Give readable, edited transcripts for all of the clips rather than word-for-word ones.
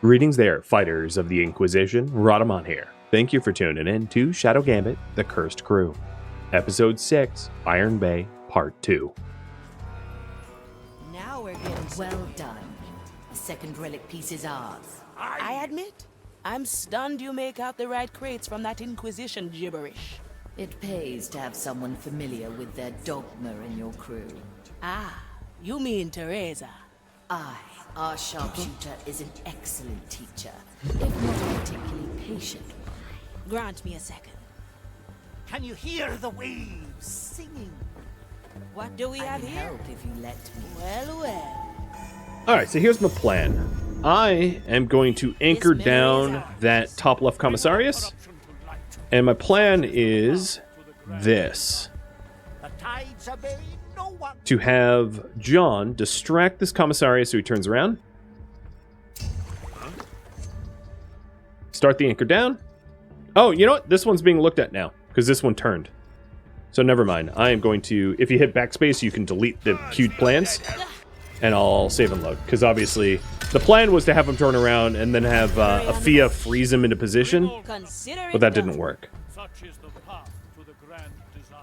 Greetings there, fighters of the Inquisition. Rhadamant here. Thank you for tuning in to Shadow Gambit, The Cursed Crew. Episode 6, Iron Bay, Part 2. Now we're getting well done. The second relic piece is ours. I admit, I'm stunned you make out the right crates from that Inquisition gibberish. It pays to have someone familiar with their dogma in your crew. Ah, you mean Teresa. Our sharpshooter is an excellent teacher, if not particularly patient. Grant me a second. Can you hear the waves singing? What do we I have can here? help if you let me. Well. Alright, so here's my plan. I am going to anchor down that top left commissarius. And my plan is this. The tides obey no one. To have John distract this commissarius so he turns around. Start the anchor down. Oh, you know what? This one's being looked at now, because this one turned. So never mind. I am going to, if you hit backspace, you can delete the queued plans. And I'll save and load, because obviously the plan was to have him turn around and then have Afia freeze him into position, but that didn't work. Such is the path to the grand design.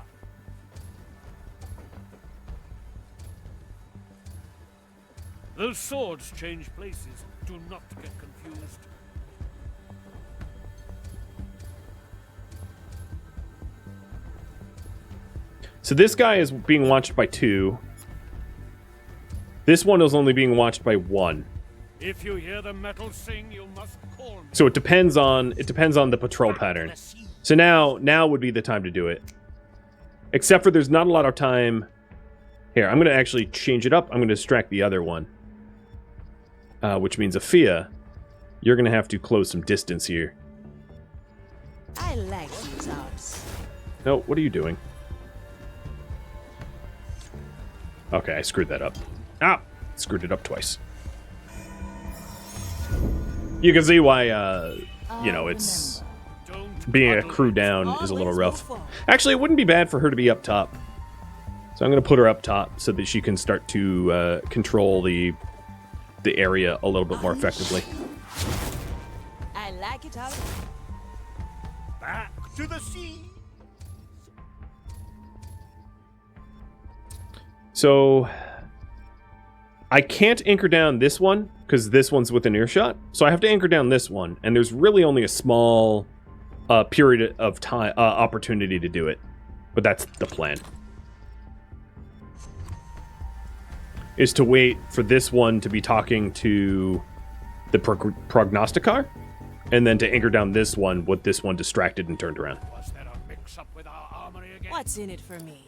Those swords change places. Do not get confused. So this guy is being watched by 2. This one is only being watched by 1. If you hear the metal sing, you must call me. So it depends on the patrol pattern. So now would be the time to do it. Except for there's not a lot of time. Here, I'm going to actually change it up. I'm going to distract the other one. Which means Afia, you're going to have to close some distance here. I like these arts. No, what are you doing? Okay, I screwed that up. Ah! Screwed it up twice. You can see why, it's... being a crew down is a little rough. Actually, it wouldn't be bad for her to be up top. So I'm going to put her up top so that she can start to control the area a little bit more effectively. I like it all. Back to the sea. So I can't anchor down this one because this one's within earshot. So I have to anchor down this one, and there's really only a small period of time opportunity to do it. But that's the plan. Is to wait for this one to be talking to the prognosticar, and then to anchor down this one with this one distracted and turned around. Was there a mix-up with our armory again? What's in it for me?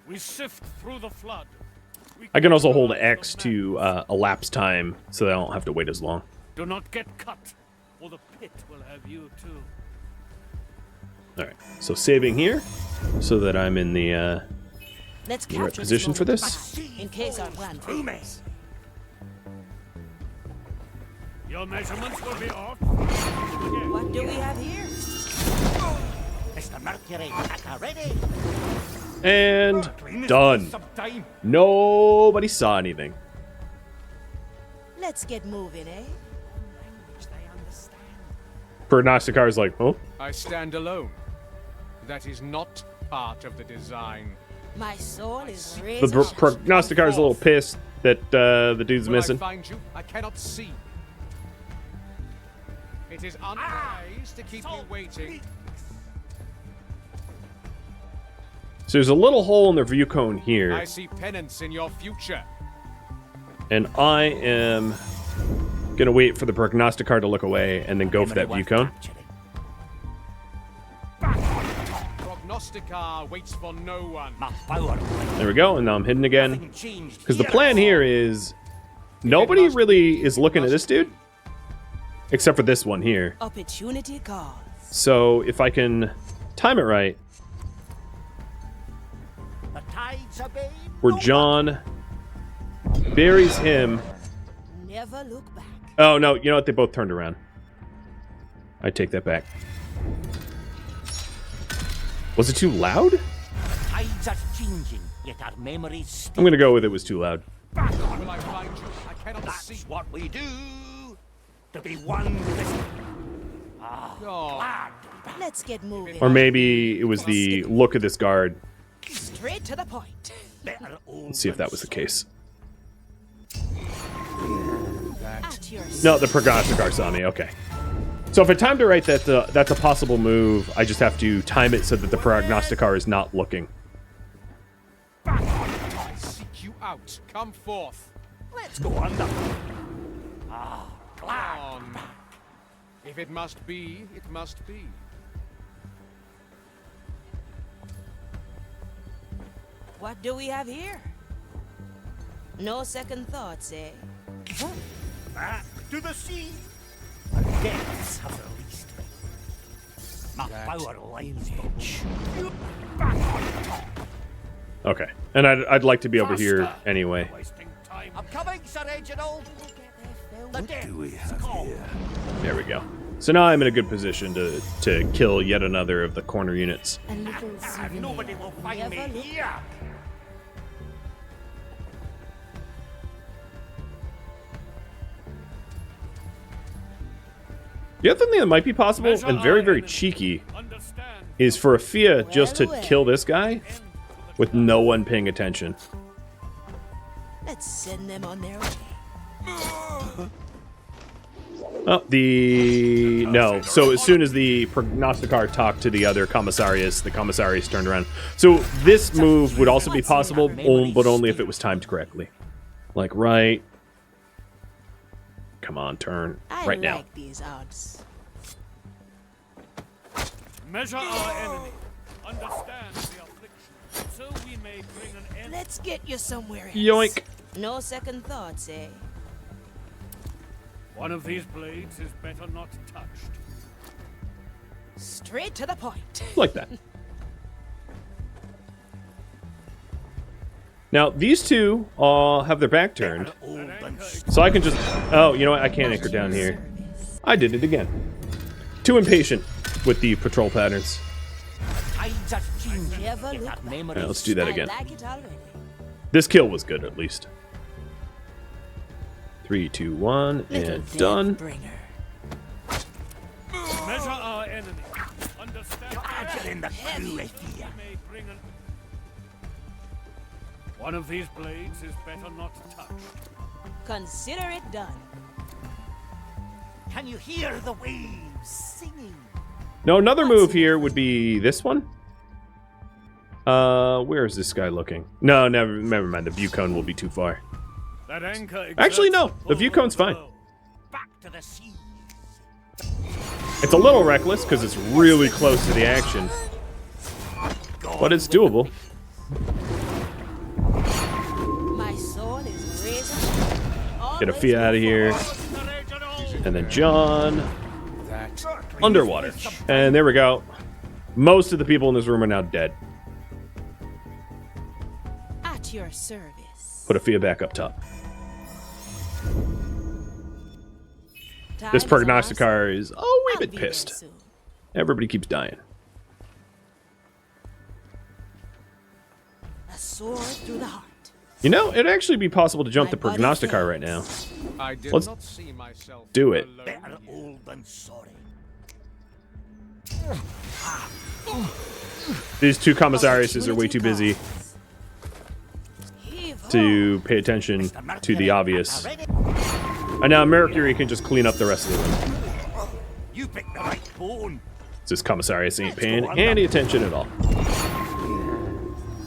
We sift through the flood. I can also hold X to elapse time so that I don't have to wait as long. Do not get cut, or the pit will have you too. Alright, so saving here so that I'm in the Let's right capture position for moment. this. In case our plan fails. Your measurements will be off. What do we have here? Mr. Mercury, Packer ready. And done. Nobody saw anything. Let's get moving, eh? Prognosticar is like, oh? I stand alone. That is not part of the design. My soul is The razor sharp. prognosticar is a little pissed that the dude's Will missing. I find you? I cannot see. It is unwise to keep you waiting. So there's a little hole in the view cone I here, see penance in your future. and I am gonna wait for the prognosticar to look away and then go for that view cone. Prognosticar waits for no one. My power. There we go, and now I'm hidden again. Nothing changed Because the here. plan here is nobody really is looking at this dude, except for this one here. Opportunity calls. So if I can time it right, The tides obey where no John buries him. Never look back. Oh, no, you know what? They both turned around. I take that back. Was it too loud? one. Tides are changing, yet our memories still. I'm gonna go with it was too loud. Will I find you? I cannot That's see. what we do. To be one with this. Oh, Let's get moving. Or maybe it was the look of this guard. Straight to the point. Better old Let's see if that was the case. At your No, the prognosticar saw me. Okay. So if I timed it right, that's a possible move. I just have to time it so that the prognosticar is not looking. I seek you out. Come forth. Let's go under. On. If it must be, it must be. What do we have here? No second thoughts, eh? Back to the sea. The depths have released me. My power lies edge. You back on top. Okay. And I'd like to be over here Faster. anyway. Wasting time. I'm coming, Sir Reginald. The depths call. There we go. So now I'm in a good position to kill yet another of the corner units. A little souvenir. Nobody will find me Never look here. The other thing that might be possible, Measure and very, our very enemy. cheeky, Understand. is for Afia just to Well, kill this guy with no one paying attention. Let's send them on their way. Oh, no. So as soon as the prognosticar talked to the other commissarius, the commissarius turned around. So this move would also be possible, but only if it was timed correctly. Like, right. Come on, turn. I Right like now. these odds. Measure our enemy. Understand the affliction, so we may bring an end. Let's get you somewhere else. Yoink. No second thoughts, eh? One of these blades is better not touched. Straight to the point. Like that. Now, these two have their back turned. Old and So I can just... Oh, you know what? I can't anchor down here. I did it again. Too impatient with the patrol patterns. tides are changing, Never yet look our back. memories Alright, let's do that I again. like it already. This kill was good, at least. 3, 2, 1, Little and done. Bringer. Measure our enemy. Understand. You're in the crew, We may bring an... One of these blades is better not touched. Consider it done. Can you hear the waves singing? No, another move here would be this one. Where is this guy looking? No, never mind. The view cone will be too far. That anchor Actually, no. exerts The view pull cone's fine. below. Back to the sea. It's a little reckless because it's really close to the action, but it's doable. My soul is raising. Get a fee out of here, and then John That underwater, and there we go. Most of the people in this room are now dead. At your service. Put a Fia back up top. Time This is on our prognosticar is a wee I'll bit be there pissed. soon. Everybody keeps dying. A sword through the heart. You know, it'd actually be possible to jump My the body prognosticar right now. fails. I did Let's not see myself. do it. alone Better here. old than sorry. These two commissariuses are way too busy Heave ho. to pay attention to the obvious. And now Mercury can just clean up the rest of the room. You picked the right bone. This commissarius ain't paying any attention at all.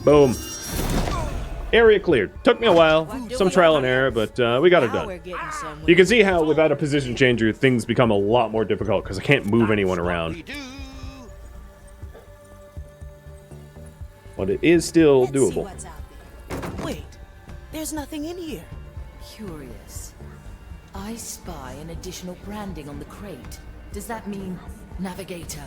Boom. Area cleared. Took me a while, some trial and error, but we got it Now we're done. getting somewhere. You can see how without a position changer, things become a lot more difficult because I can't move anyone What we around. do. But it is still Let's see doable. what's out there. Wait, there's nothing in here. Curious. I spy an additional branding on the crate. Does that mean Navigator?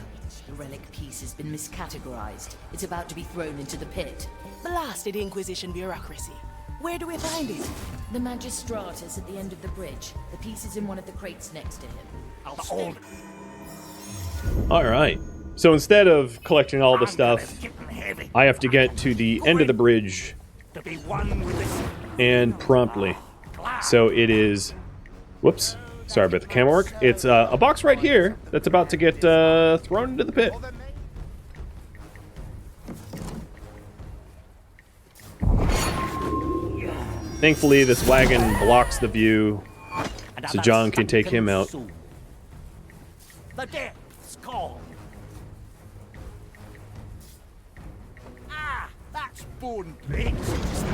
The relic piece has been miscategorized. It's about to be thrown into the pit. Blasted Inquisition bureaucracy. Where do we find it? The Magistratus at the end of the bridge. The piece is in one of the crates next to him. The old All right. So instead of collecting all the stuff heavy. I have to get to the end of the bridge To be one with the sea. and promptly. So it is... Whoops. Sorry about the camera work. It's a box right here that's about to get thrown into the pit. Thankfully, this wagon blocks the view, so John can take him out. The depths call. Ah, that's bone breaks.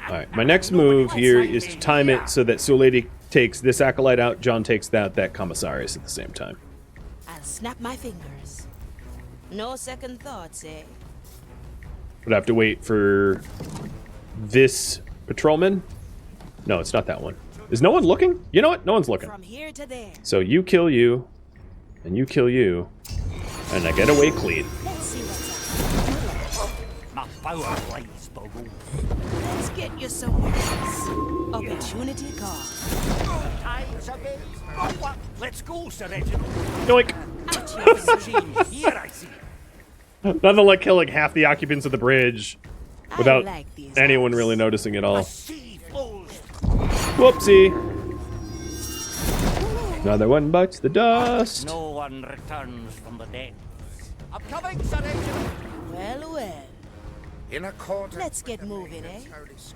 Alright, my next move here is to time it so that Sulady takes this acolyte out, John takes that commissarius at the same time. I'll snap my fingers. No second thoughts, eh? Would I have to wait for this patrolman? No, it's not that one. Is no one looking? You know what? No one's looking. From here to there. So you kill you, and you kill you, and I get away clean. Let's see what's up. My power lies below. Let's get you somewhere else. Opportunity cost. Times again. Oh, what? Let's go, Sir Reginald. Yoink! At your Stream here, I see. Nothing like killing half the occupants of the bridge without I like these anyone odds. really noticing at The all. sea flows. Whoopsie! Another one bites the dust. No one returns from the dead. I'm coming, Sir Reginald. Well, well. In accordance Let's with get the moving, Holy eh? Scripture,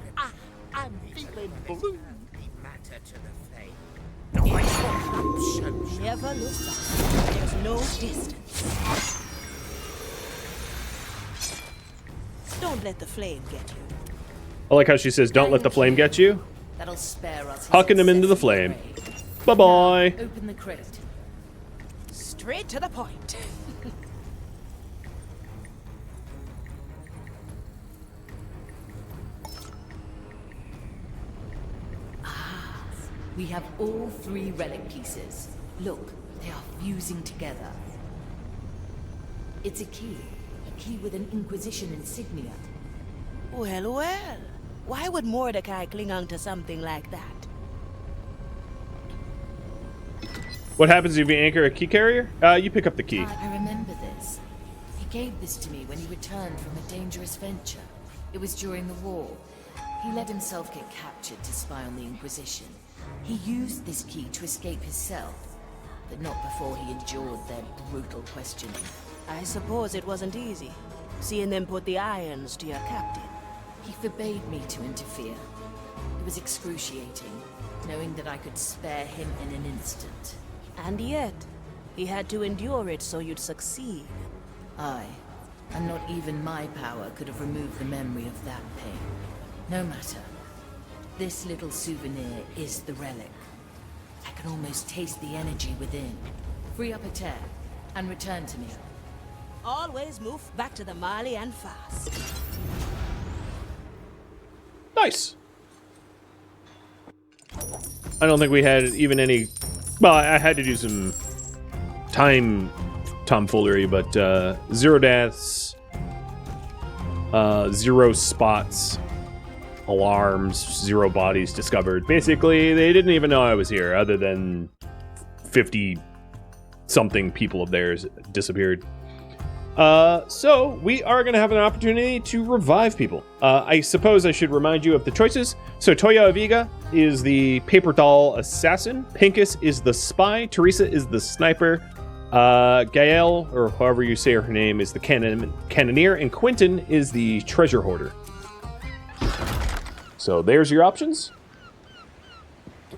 I'm feeling let blue. be matter to the flame. The light Never look back. There's no distance. Don't let the flame get you. I like how she says, "Don't let the flame get you." That'll spare us. his Hucking him into the incessant flame. raid. Bye-bye. Open the crate. Straight to the point. We have all 3 relic pieces. Look, they are fusing together. It's a key with an Inquisition insignia. Well, well. Why would Mordecai cling on to something like that? What happens if you anchor a key carrier? You pick up the key. I remember this. He gave this to me when he returned from a dangerous venture. It was during the war. He let himself get captured to spy on the Inquisition. He used this key to escape his cell, but not before he endured their brutal questioning. I suppose it wasn't easy, seeing them put the irons to your captain. He forbade me to interfere. It was excruciating, knowing that I could spare him in an instant. And yet, he had to endure it so you'd succeed. And not even my power could have removed the memory of that pain. No matter. This little souvenir is the relic. I can almost taste the energy within. Free up a tear, and return to me. Always move back to the Mali and fast. Nice. I don't think we had even any... Well, I had to do some time tomfoolery, but 0 deaths, 0 spots, alarms, 0 bodies discovered. Basically, they didn't even know I was here, other than 50-something people of theirs disappeared. So we are going to have an opportunity to revive people. I suppose I should remind you of the choices. So Toya Aviga is the paper doll assassin. Pincus is the spy. Teresa is the sniper. Gael, or however you say her name, is the cannoneer. And Quentin is the treasure hoarder. So there's your options.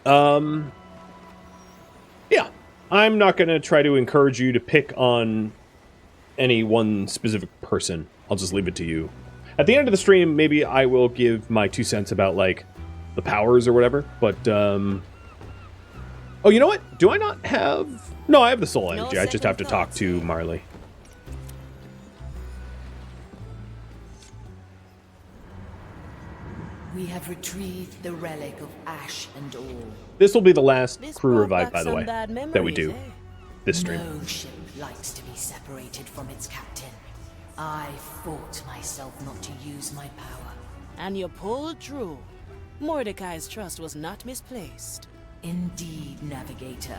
Yeah. I'm not going to try to encourage you to pick on any one specific person. I'll just leave it to you. At the end of the stream, maybe I will give my 2 cents about, like, the powers or whatever, but, oh, you know what? Do I not have... No, I have the soul energy. I just have to talk to Marley. We have retrieved the relic of ash and all. This will be the last This crew brought revive, back by the some way, bad that we do. memories, eh? This stream. No ship likes to be separated from its captain. I fought myself not to use my power. And you pulled through. Mordecai's trust was not misplaced. Indeed, Navigator.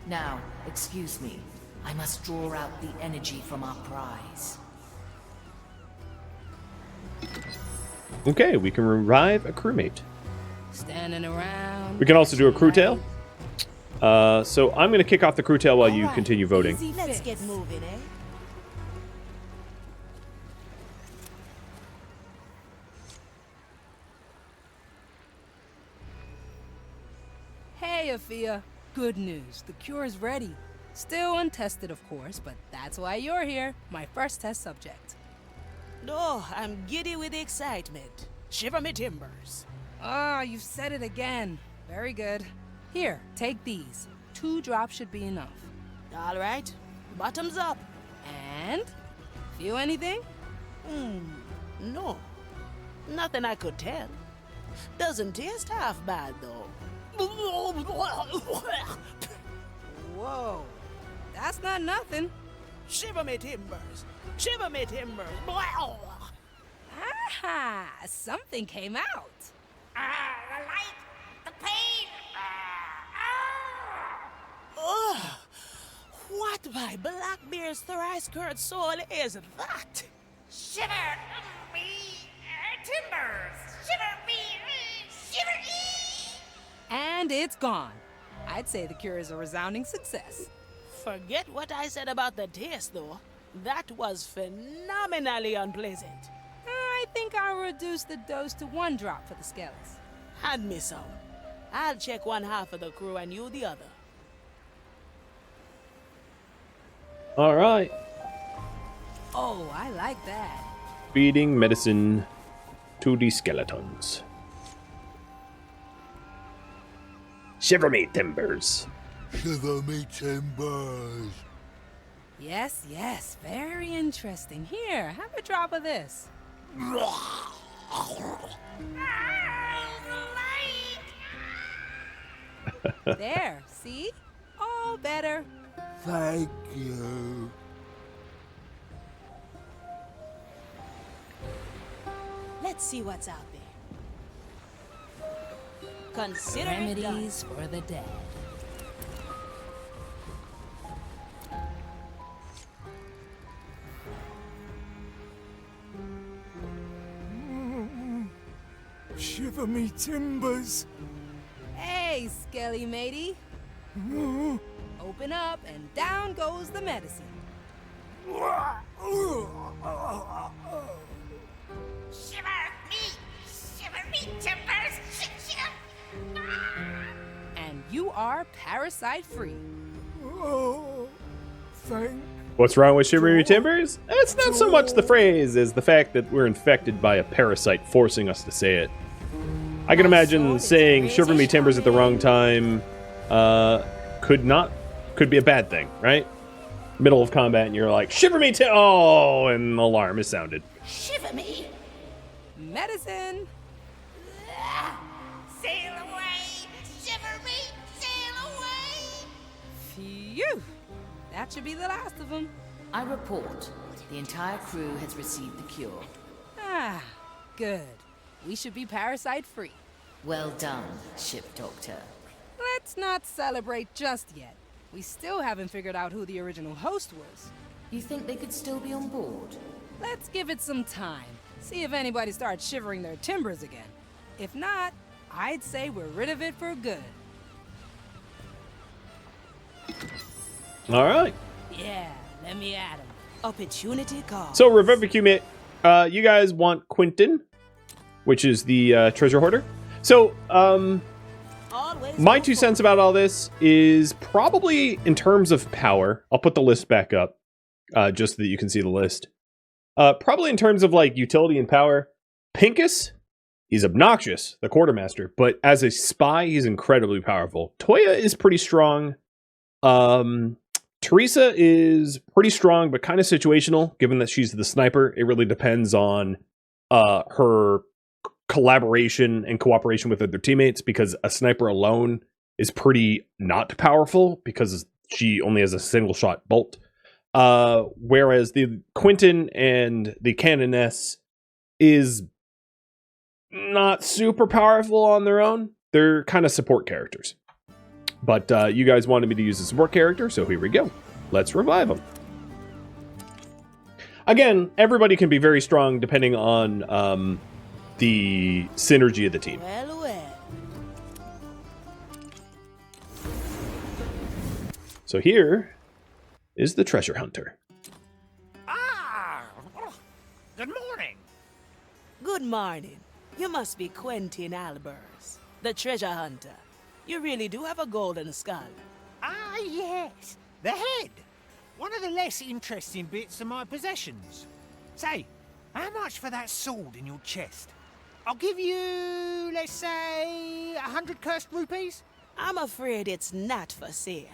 Now, excuse me. I must draw out the energy from our prize. Okay, we can revive a crewmate. Standing around. We can also do a crew tail. So I'm going to kick off the crew tail while you continue voting. Easy Let's get moving, eh? Hey, Afia. Good news. The cure is ready. Still untested, of course, but that's why you're here. My first test subject. No, I'm giddy with excitement. Shiver me timbers. Ah, you've said it again. Very good. Here, take these. 2 drops should be enough. All right. Bottoms up. And? Feel anything? No. Nothing I could tell. Doesn't taste half bad, though. Whoa. That's not nothing. Shiver me timbers. Shiver me timbers. Aha! Something came out. The light, the pain. What by Blackbeard's thrice-cursed soul is that? Shiver me timbers. Shiver me, shiver me. And it's gone. I'd say the cure is a resounding success. Forget what I said about the taste, though. That was phenomenally unpleasant. I think I'll reduce the dose to 1 drop for the Skellies. Hand me some. I'll check one half of the crew and you the other. All right. Oh, I like that. Feeding medicine to the skeletons. Shiver me timbers. Shiver me timbers. Yes, yes, very interesting. Here, have a drop of this. There, see? All better. Thank you. Let's see what's out there. Consider it done. Remedies for the dead. Shiver me timbers. Hey, Skelly matey. Open up and down goes the medicine. Shiver me timbers. And you are parasite free. Oh, thank What's wrong with Shiver me timbers? It's not so much the phrase as the fact that we're infected by a parasite forcing us to say it. I can imagine saying Shiver me timbers at the wrong time could be a bad thing, right? Middle of combat and you're like, Shiver me oh, and the alarm is sounded. Shiver me. Medicine. Sail away. Shiver me. Sail away. Phew. That should be the last of them. I report. The entire crew has received the cure. Ah, good. We should be parasite free. Well done, ship doctor. Let's not celebrate just yet. We still haven't figured out who the original host was. You think they could still be on board? Let's give it some time. See if anybody starts shivering their timbers again. If not, I'd say we're rid of it for good. All right. Yeah, let me at him. Opportunity cost. So, Revivicue Mate, you guys want Quentin, which is the treasure hoarder. So, Always my go 2 for cents about all this is probably in terms of power. I'll put the list back up just so that you can see the list. Probably in terms of like utility and power, Pincus, he's obnoxious, the quartermaster, but as a spy, he's incredibly powerful. Toya is pretty strong. Teresa is pretty strong, but kind of situational, given that she's the sniper. It really depends on her collaboration and cooperation with other teammates, because a sniper alone is pretty not powerful because she only has a single shot bolt. Whereas the Quentin and the Canoness is not super powerful on their own. They're kind of support characters. But you guys wanted me to use a support character, so here we go. Let's revive them. Again, everybody can be very strong depending on the synergy of the team. Well, well. So here is the treasure hunter. Ah! Good morning. Good morning. You must be Quentin Albers, the treasure hunter. You really do have a golden skull. Ah, yes. The head. One of the less interesting bits of my possessions. Say, how much for that sword in your chest? I'll give you, let's say, 100 cursed rupees. I'm afraid it's not for sale.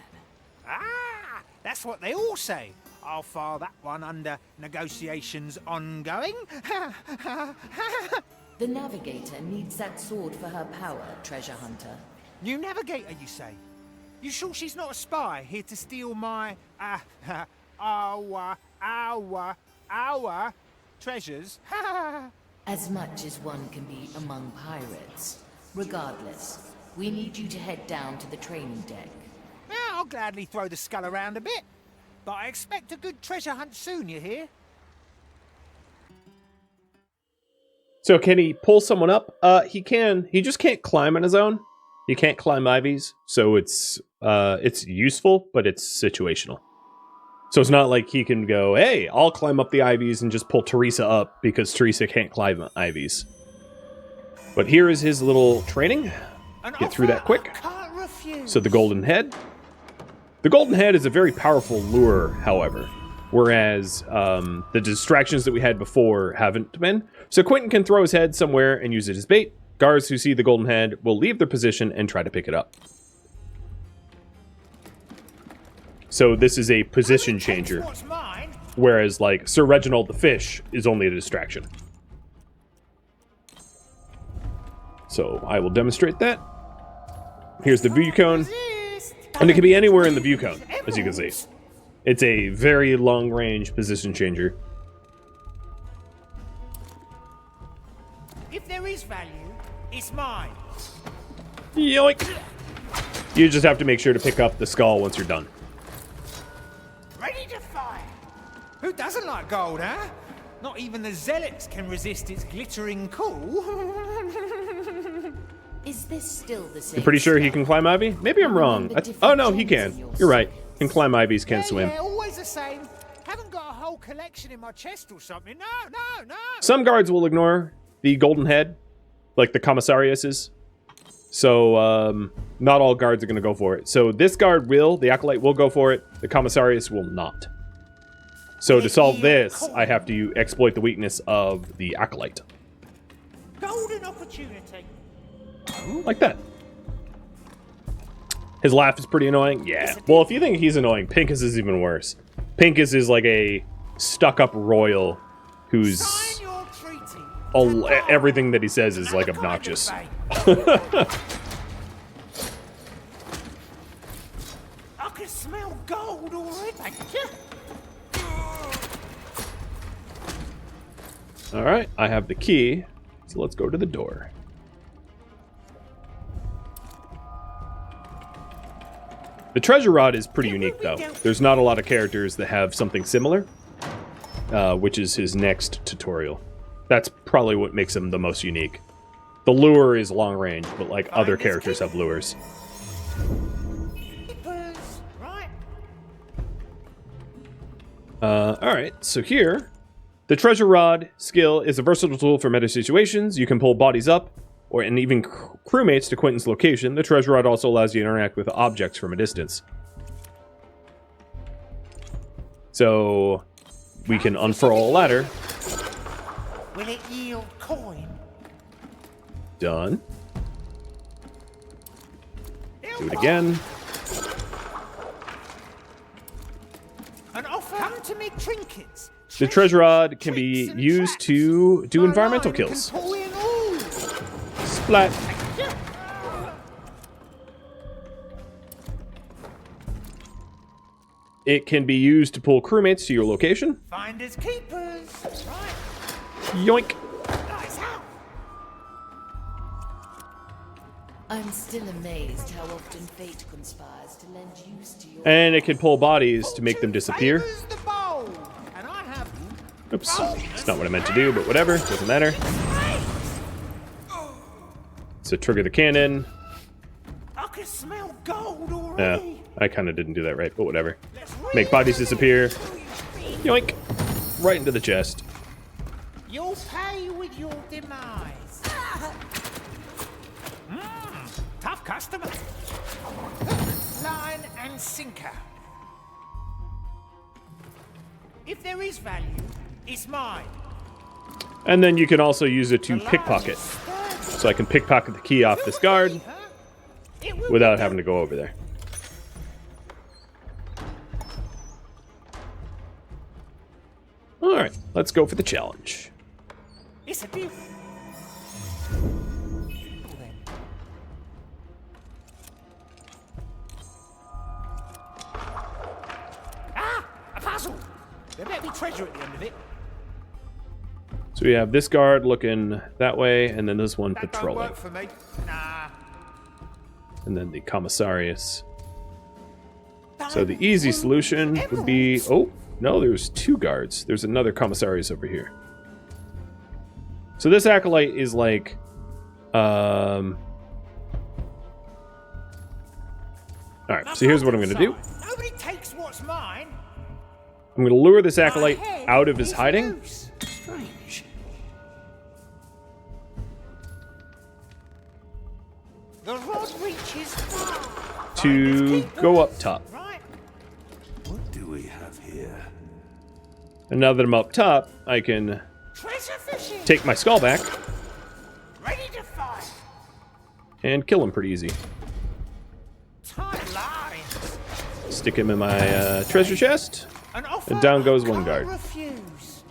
Ah, that's what they all say. I'll file that one under negotiations ongoing. The navigator needs that sword for her power, treasure hunter. New navigator, you say? You sure she's not a spy here to steal my, our treasures? As much as one can be among pirates. Regardless, we need you to head down to the training deck. Yeah, I'll gladly throw the skull around a bit. But I expect a good treasure hunt soon, you hear? So can he pull someone up? He can. He just can't climb on his own. He can't climb ivies, so it's useful, but it's situational. So it's not like he can go, hey, I'll climb up the ivies and just pull Teresa up because Teresa can't climb ivies. But here is his little training. Get through that quick. Can't refuse. So the golden head. The golden head is a very powerful lure, however, whereas the distractions that we had before haven't been. So Quentin can throw his head somewhere and use it as bait. Guards who see the golden head will leave their position and try to pick it up. So this is a position changer, What's mine? whereas like Sir Reginald the fish is only a distraction. So I will demonstrate that. Here's the view cone. And it can be anywhere in the view cone, as you can see. It's a very long-range position changer. If there is value, it's mine. Yoink! You just have to make sure to pick up the skull once you're done. Ready to fire. Who doesn't like gold, huh? Not even the zealots can resist its glittering cool. Is this still the same? You're pretty sure he skull? can climb ivy? Maybe I'm wrong. Oh no, he can. You're right. Can climb ivies, can't swim. Yeah, always the same. Haven't got a whole collection in my chest or something. No. Some guards will ignore the golden head, like the commissariuses. So, not all guards are going to go for it. So this guard will, the acolyte will go for it. The commissarius will not. So to solve this, I have to exploit the weakness of the acolyte. Golden opportunity. Like that. His laugh is pretty annoying. Yeah. Well, if you think he's annoying, Pincus is even worse. Pincus is like a stuck-up royal who's... Sign your treaty. everything that he says is like obnoxious. I can smell gold already. Alright, I have the key, so let's go to the door. The treasure rod is pretty unique, though. There's not a lot of characters that have something similar, which is his next tutorial. That's probably what makes him the most unique. The lure is long range, but like other characters have lures. Right. Alright, so here, the treasure rod skill is a versatile tool for meta situations. You can pull bodies up, and even crewmates to Quentin's location. The treasure rod also allows you to interact with objects from a distance. So, we can unfurl a ladder. Will it yield coin? Done. Do it again. An offer. Come to me, trinkets. The treasure rod can be used to do environmental kills. Splat. It can be used to pull crewmates to your location. Finders keepers. Right. Yoink. Nice out. I'm still amazed how often fate conspires to lend use to your... And it can pull bodies to make them disappear. Favors the bold, and I have Oops. It's not what I meant to do, but whatever. Doesn't matter. So trigger the cannon. I can smell gold Yeah, already. I kind of didn't do that right, but whatever. Make bodies disappear. Yoink. Right into the chest. You'll pay with your demise. Tough customer. Line and sinker. If there is value, it's mine. And then you can also use it to pickpocket. So I can pickpocket the key off this guard without having to go over there. Alright, let's go for the challenge. It's a deal. A puzzle. There better be treasure at the end of it. So we have this guard looking that way, and then this one That don't patrolling. work for me. Nah. And then the commissarius. So the easy solution would be... Oh, no, there's two guards. There's another commissarius over here. So this acolyte is like... Alright, so here's what I'm going to do. Nobody takes what's mine. I'm going to lure this acolyte out of his hiding. Strange. The rod reaches far. To go up top. Right. What do we have here? And now that I'm up top, I can Treasure fishing. take my skull back Ready to fight. and kill him pretty easy. Tight lines. Stick him in my treasure chest. An offer And down goes I one can't guard. refuse.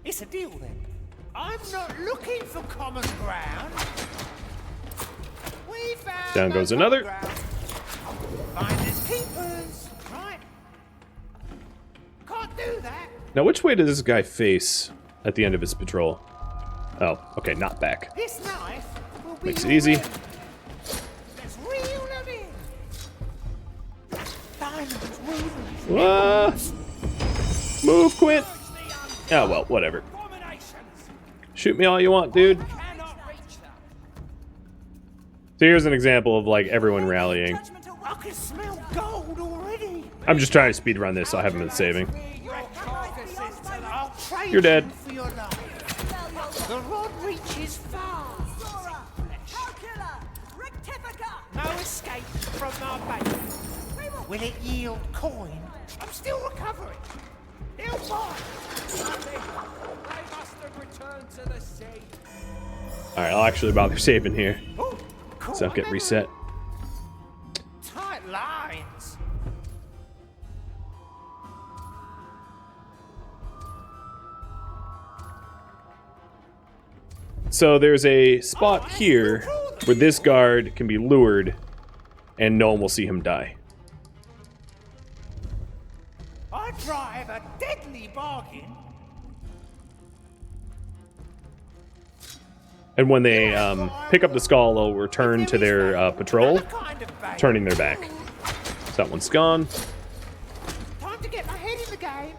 It's a deal then. I'm not looking for common ground. We found Down no goes common another. ground. Finders keepers, right? Can't do that. Now, which way does this guy face at the end of his patrol? Oh, okay, not back. This knife will be Makes it your easy. end. Let's reel them in. Diamonds weavers. Move, Quint! Oh, well, whatever. Shoot me all you want, dude. So here's an example of, like, everyone rallying. I can smell gold already. I'm just trying to speedrun this, so I haven't been saving. I'll trade You're dead. them for your life. The rod reaches far. No escape from my bait. Will it yield coin? I'm still recovering. They'll buy. Alright, I'll actually bother saving here. Ooh, cool. So I'll get reset. Tight lines. So there's a spot here where this guard can be lured and no one will see him die. I drive a deadly bargain. And when they pick up the skull, they'll return to their patrol, Kind of bait. turning their back. So that one's gone. Time to get my head in the game.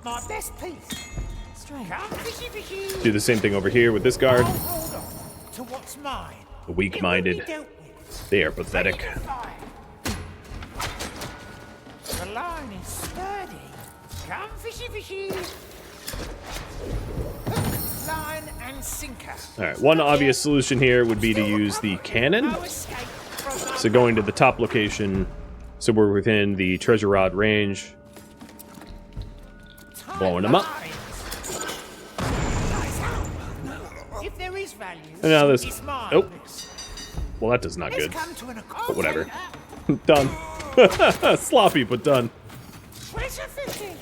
My best piece. Strange. Come fishy fishy. Do the same thing over here with this guard. I'll hold on to what's mine. The weak-minded. It will be dealt with. They are pathetic. Ready to fight. The line is sturdy. Come fishy fishy. Hook, line and sinker. Alright, one obvious solution here would be to use the cannon. No escape from my So going to the top location, so we're within the treasure rod range. tight blowing 'em up. lines. If there is value, And now this. it's mine. Nope. Well, that does not Let's good. come to an But whatever. Okay, that. Done. Sloppy, but done. Treasure fishing.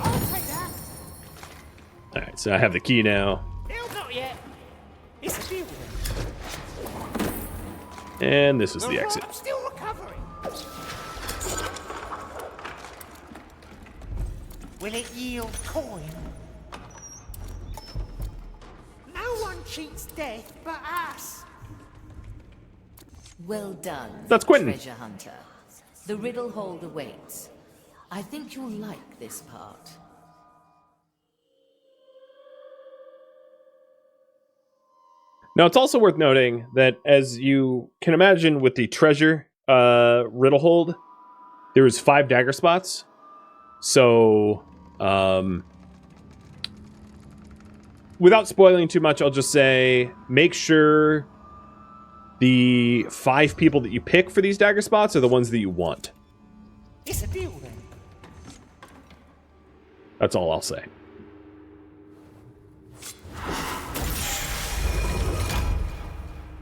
I'll take that. Alright, so I have the key now. No, not yet. It's a deal with it. And this is the exit. I'm still recovering. Will it yield coin? No one cheats death but us. Well done, That's Quentin. treasure hunter. The riddle hold awaits. I think you'll like this part. Now, it's also worth noting that, as you can imagine with the treasure riddle hold, there was 5 dagger spots. So, without spoiling too much, I'll just say, make sure the 5 people that you pick for these dagger spots are the ones that you want. It's a deal then. That's all I'll say.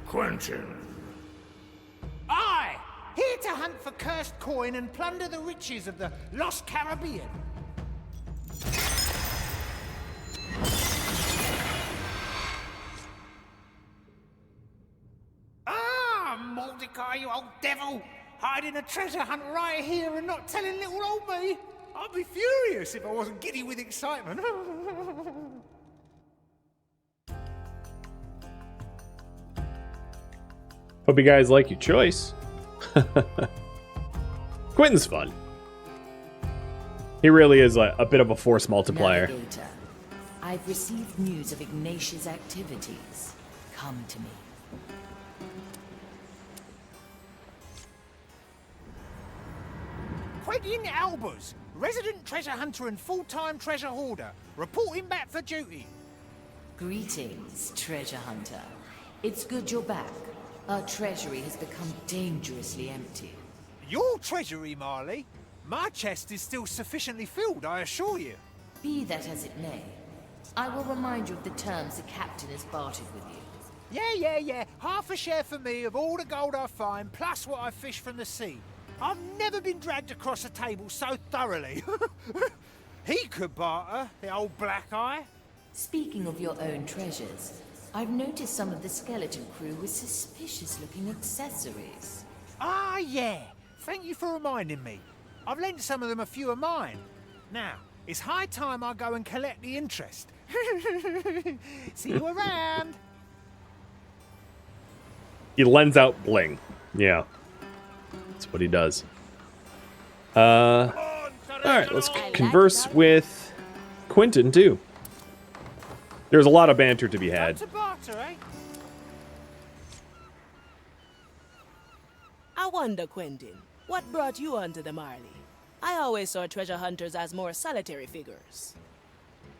Quentin. Aye! Here to hunt for cursed coin and plunder the riches of the lost Caribbean. Ah, Mordecai, you old devil! Hiding a treasure hunt right here and not telling little old me! I'd be furious if I wasn't giddy with excitement. Hope you guys like your choice. Quentin's fun. He really is a bit of a force multiplier. Navigator, I've received news of Ignatius's activities. Come to me. Quentin Albers, resident treasure hunter and full-time treasure hoarder, reporting back for duty. Greetings, treasure hunter. It's good you're back. Our treasury has become dangerously empty. Your treasury, Marley? My chest is still sufficiently filled, I assure you. Be that as it may, I will remind you of the terms the captain has bartered with you. Yeah. Half a share for me of all the gold I find, plus what I fish from the sea. I've never been dragged across a table so thoroughly. He could barter, the old black eye. Speaking of your own treasures, I've noticed some of the skeleton crew with suspicious-looking accessories. Ah, yeah. Thank you for reminding me. I've lent some of them a few of mine. Now, it's high time I go and collect the interest. See you around. He lends out bling. Yeah. That's what he does. Alright, let's converse with Quentin, too. There's a lot of banter to be had. To barter, eh? I wonder, Quentin, what brought you onto the Marley? I always saw treasure hunters as more solitary figures.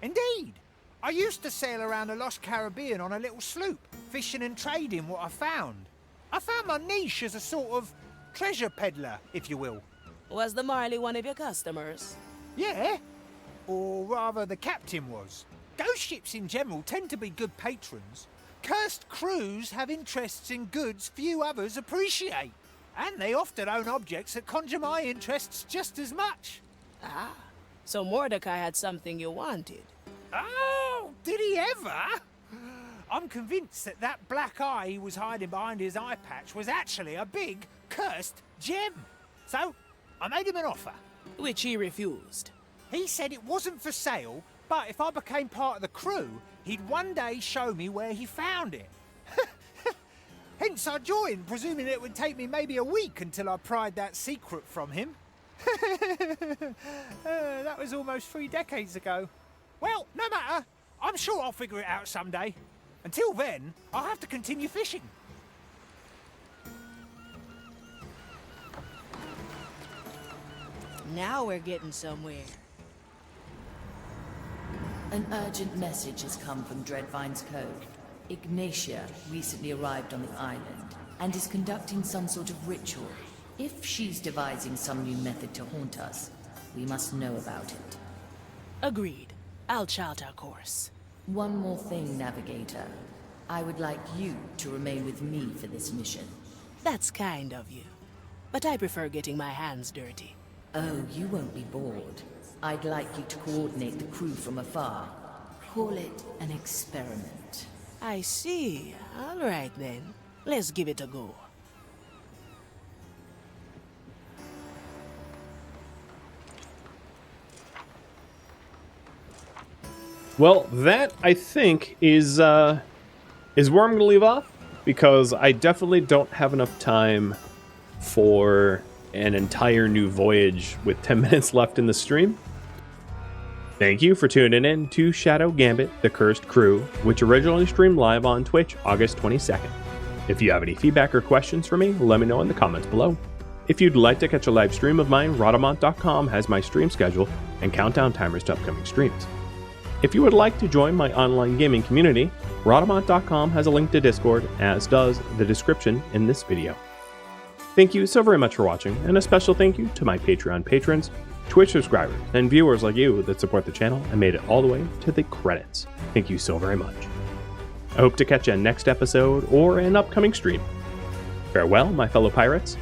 Indeed. I used to sail around the lost Caribbean on a little sloop, fishing and trading what I found. I found my niche as a sort of treasure peddler, if you will. Was the Marley one of your customers? Yeah. Or rather, the captain was. Ghost ships in general tend to be good patrons. Cursed crews have interests in goods few others appreciate. And they often own objects that conjure my interests just as much. Ah, so Mordecai had something you wanted. Oh, did he ever? I'm convinced that that black eye he was hiding behind his eye patch was actually a big, cursed gem. So, I made him an offer. Which he refused. He said it wasn't for sale, but if I became part of the crew, he'd one day show me where he found it. Hence I joined, presuming it would take me maybe a week until I pried that secret from him. That was almost 3 decades ago. Well, no matter. I'm sure I'll figure it out someday. Until then, I'll have to continue fishing. Now we're getting somewhere. An urgent message has come from Dreadvine's Cove. Ignatia recently arrived on the island and is conducting some sort of ritual. If she's devising some new method to haunt us, we must know about it. Agreed. I'll chart our course. One more thing, Navigator. I would like you to remain with me for this mission. That's kind of you. But I prefer getting my hands dirty. Oh, you won't be bored. I'd like you to coordinate the crew from afar. Call it an experiment. I see. All right, then. Let's give it a go. Well, that, I think, is is where I'm going to leave off, because I definitely don't have enough time for an entire new voyage with 10 minutes left in the stream. Thank you for tuning in to Shadow Gambit, The Cursed Crew, which originally streamed live on Twitch August 22nd. If you have any feedback or questions for me, let me know in the comments below. If you'd like to catch a live stream of mine, Rhadamant.com has my stream schedule and countdown timers to upcoming streams. If you would like to join my online gaming community, Rhadamant.com has a link to Discord, as does the description in this video. Thank you so very much for watching, and a special thank you to my Patreon patrons, Twitch subscribers, and viewers like you that support the channel and made it all the way to the credits. Thank you so very much. I hope to catch you next episode or an upcoming stream. Farewell, my fellow pirates,